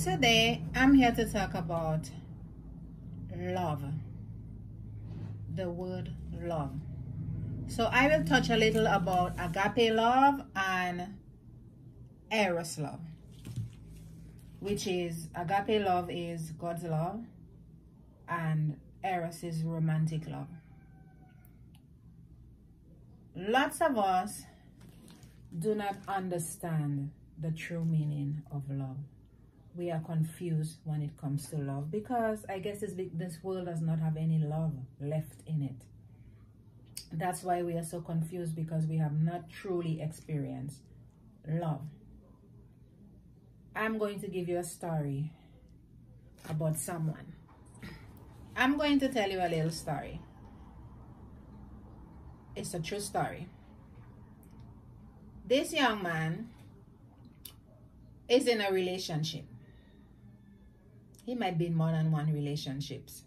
Today, I'm here to talk about love. The word love. So I will touch a little about agape love and eros love, which is agape love is God's love and eros is romantic love. Lots of us do not understand the true meaning of love. We are confused when it comes to love because I guess this world does not have any love left in it. That's why we are so confused, because we have not truly experienced love. I'm going to give you a story about someone. I'm going to tell you a little story. It's a true story. This young man is in a relationship. He might be in more than one relationships,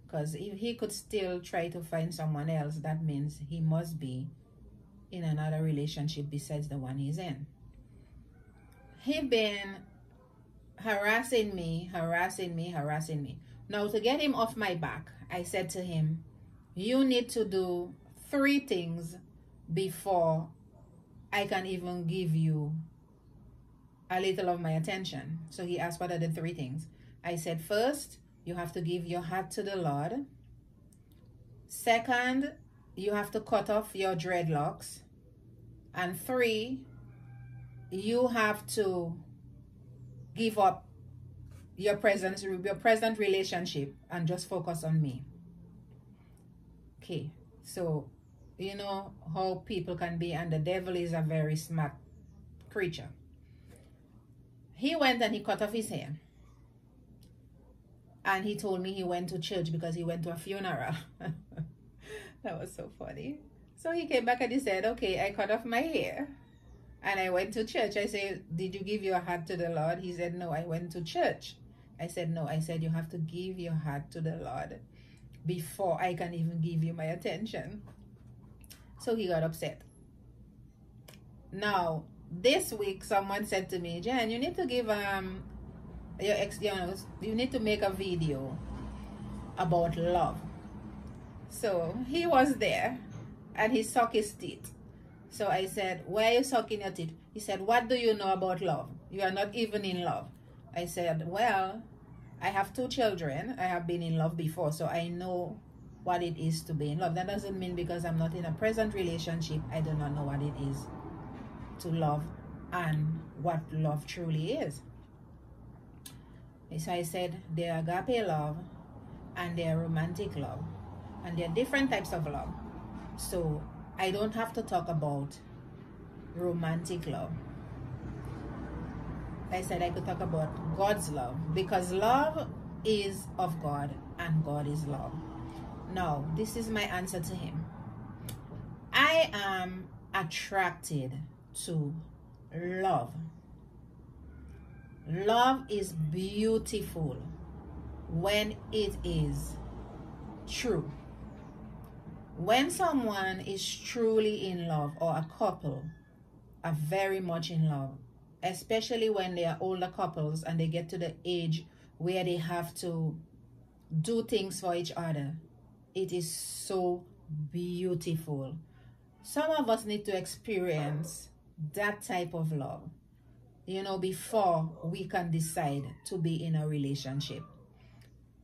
because if he could still try to find someone else, that means he must be in another relationship besides the one he's in. He been harassing me. Now, to get him off my back, I said to him, you need to do 3 things before I can even give you a little of my attention. So he asked, what are the 3 things? I said, first, you have to give your heart to the Lord. Second, you have to cut off your dreadlocks. And 3, you have to give up your present relationship and just focus on me. Okay, so you know how people can be, and the devil is a very smart creature. He went and he cut off his hair. And he told me he went to church because he went to a funeral. That was so funny. So he came back and he said, okay, I cut off my hair and I went to church. I said, did you give your heart to the Lord? He said, no, I went to church. I said, no. I said, you have to give your heart to the Lord before I can even give you my attention. So he got upset. Now, this week, someone said to me, Jen, you need to give you need to make a video about love. So he was there and he sucked his teeth. So I said, why are you sucking your teeth? He said, what do you know about love? You are not even in love. I said, well, I have 2 children. I have been in love before, so I know what it is to be in love. That doesn't mean because I'm not in a present relationship, I do not know what it is to love and what love truly is. So I said, there are agape love and there are romantic love, and there are different types of love. So I don't have to talk about romantic love. I said I could talk about God's love, because love is of God and God is love. Now, this is my answer to him. I am attracted to love. Love is beautiful when it is true. When someone is truly in love, or a couple are very much in love, especially when they are older couples and they get to the age where they have to do things for each other, it is so beautiful. Some of us need to experience that type of love, you know, before we can decide to be in a relationship.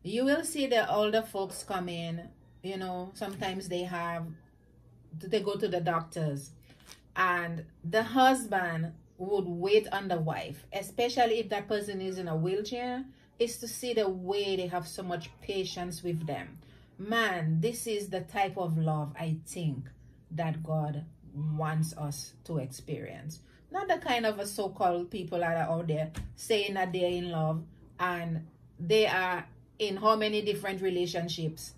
You will see the older folks come in, you know, sometimes they go to the doctors, and the husband would wait on the wife, especially if that person is in a wheelchair. is to see the way they have so much patience with them. Man, this is the type of love I think that God wants us to experience. Not the kind of a so-called people that are out there saying that they're in love and they are in how many different relationships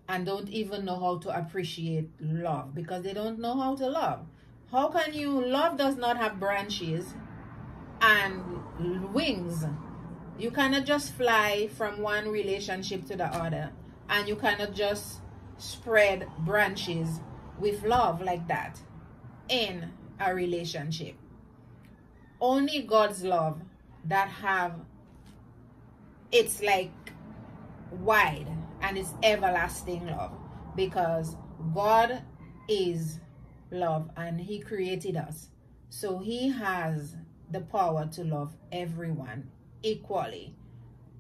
and don't even know how to appreciate love because they don't know how to love. How can you? Love does not have branches and wings. You cannot just fly from one relationship to the other, and you cannot just spread branches with love like that in a relationship. Only God's love that have, it's like wide and it's everlasting love, because God is love and he created us, so he has the power to love everyone equally.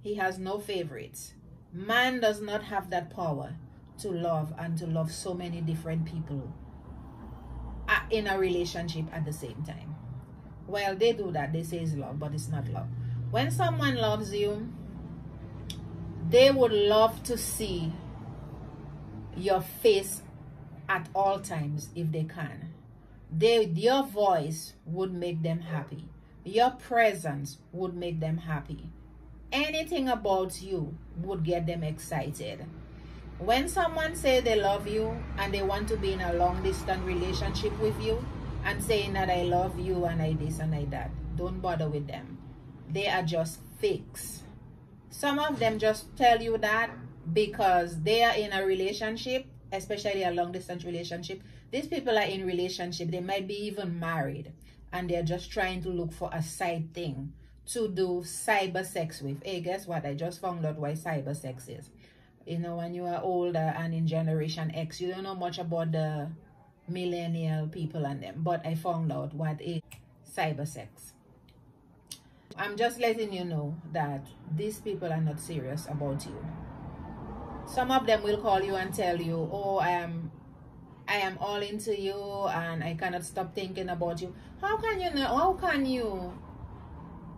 He has no favorites. Man does not have that power to love and to love so many different people in a relationship at the same time. Well, they do that, they say it's love, but it's not love. When someone loves you, they would love to see your face at all times if they can. Your voice would make them happy. Your presence would make them happy. Anything about you would get them excited. When someone say they love you and they want to be in a long distance relationship with you and saying that I love you and I this and I that, don't bother with them. They are just fakes. Some of them just tell you that because they are in a relationship, especially a long distance relationship. These people are in relationship, they might be even married, and they're just trying to look for a side thing to do cyber sex with. Hey, guess what? I just found out why cyber sex is. You know, when you are older and in Generation X, you don't know much about the millennial people and them, but I found out what is cyber sex. I'm just letting you know that these people are not serious about you. Some of them will call you and tell you, oh, I am all into you and I cannot stop thinking about you. How can you know? How can you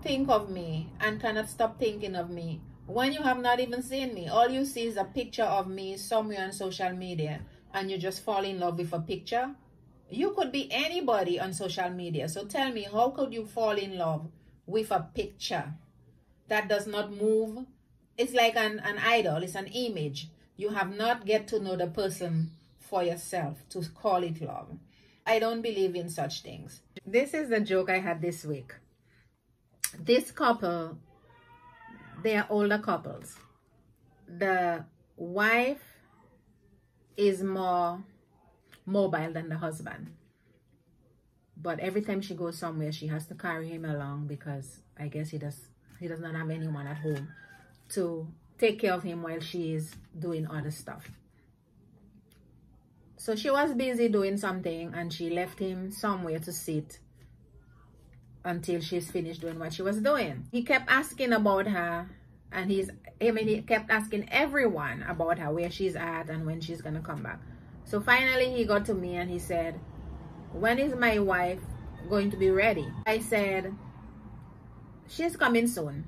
think of me and cannot stop thinking of me when you have not even seen me? All you see is a picture of me somewhere on social media and you just fall in love with a picture. You could be anybody on social media. So tell me, how could you fall in love with a picture that does not move? It's like an idol. It's an image. You have not get to know the person for yourself to call it love. I don't believe in such things. This is the joke I had this week. This couple, they are older couples. The wife is more mobile than the husband, but every time she goes somewhere she has to carry him along because I guess he does not have anyone at home to take care of him while she is doing other stuff. So she was busy doing something and she left him somewhere to sit until she's finished doing what she was doing. He kept asking about her, and he kept asking everyone about her, where she's at and when she's gonna come back. So finally he got to me and he said, when is my wife going to be ready? I said, she's coming soon.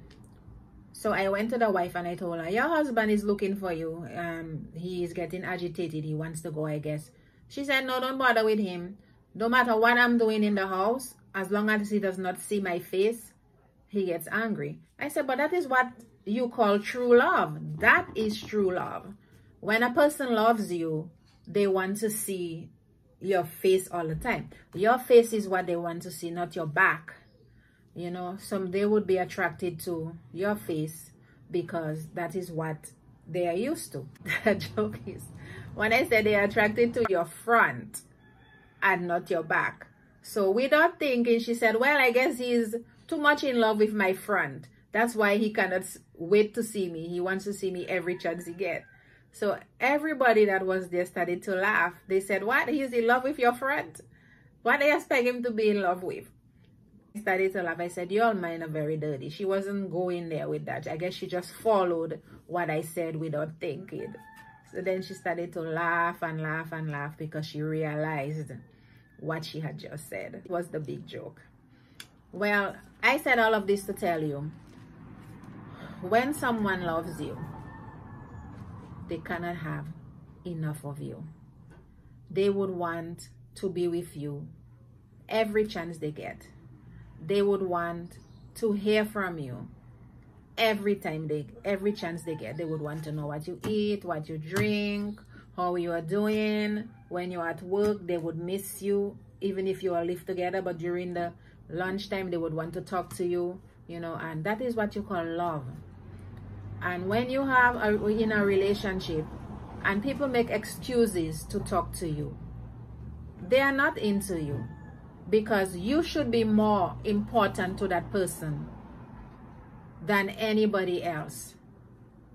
So I went to the wife and I told her, your husband is looking for you. He is getting agitated. He wants to go, I guess. She said, no, don't bother with him. No matter what I'm doing in the house, as long as he does not see my face, he gets angry. I said, but that is what you call true love. That is true love. When a person loves you, they want to see your face all the time. Your face is what they want to see, not your back. You know, they would be attracted to your face because that is what they are used to. The joke is, when I say they are attracted to your front and not your back. So without thinking, she said, well, I guess he's too much in love with my front. That's why he cannot wait to see me. He wants to see me every chance he gets. So everybody that was there started to laugh. They said, what? He's in love with your front? What do you expect him to be in love with? I started to laugh. I said, your mind are very dirty. She wasn't going there with that. I guess she just followed what I said without thinking. So then she started to laugh and laugh and laugh because she realized what she had just said. It was the big joke. Well, I said all of this to tell you, When someone loves you, they cannot have enough of you. They would want to be with you every chance they get. They would want to hear from you every chance they get. They would want to know what you eat, what you drink, how you are doing. When you're at work, they would miss you, even if you all live together, but during the lunchtime, they would want to talk to you, you know, and that is what you call love. And when you have in a relationship and people make excuses to talk to you, they are not into you, because you should be more important to that person than anybody else.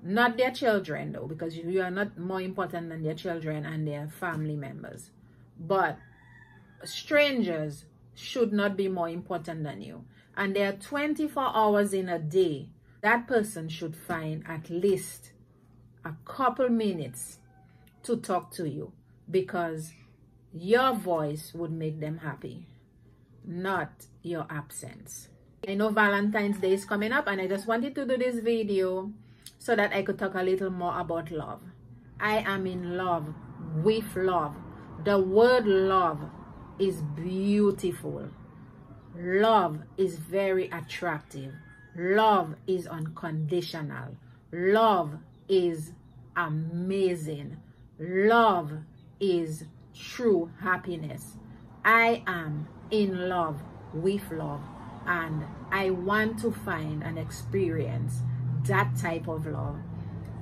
Not their children though, because you are not more important than their children and their family members. But strangers should not be more important than you. And there are 24 hours in a day. That person should find at least a couple minutes to talk to you, because your voice would make them happy, not your absence. I know Valentine's Day is coming up, and I just wanted to do this video so that I could talk a little more about love. I am in love with love. The word love is beautiful. Love is very attractive. Love is unconditional. Love is amazing. Love is true happiness. I am in love with love, and I want to find and experience that type of love.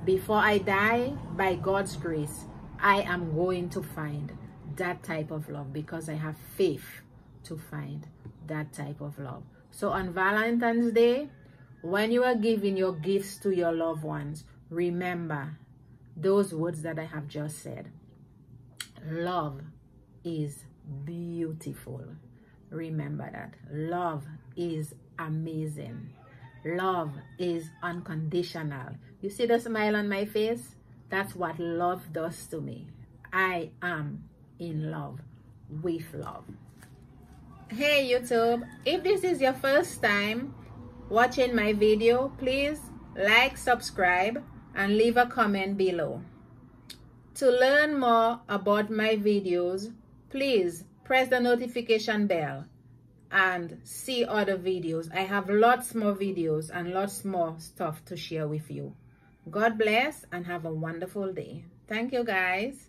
Before I die, by God's grace, I am going to find that type of love, because I have faith to find that type of love. So on Valentine's Day, when you are giving your gifts to your loved ones, remember those words that I have just said. Love is beautiful. Remember that. Love is amazing. Love is unconditional. You see the smile on my face? That's what love does to me. I am in love with love. Hey YouTube, if this is your first time watching my video, please like, subscribe, and leave a comment below. To learn more about my videos, please press the notification bell and see other videos. I have lots more videos and lots more stuff to share with you. God bless and have a wonderful day. Thank you guys.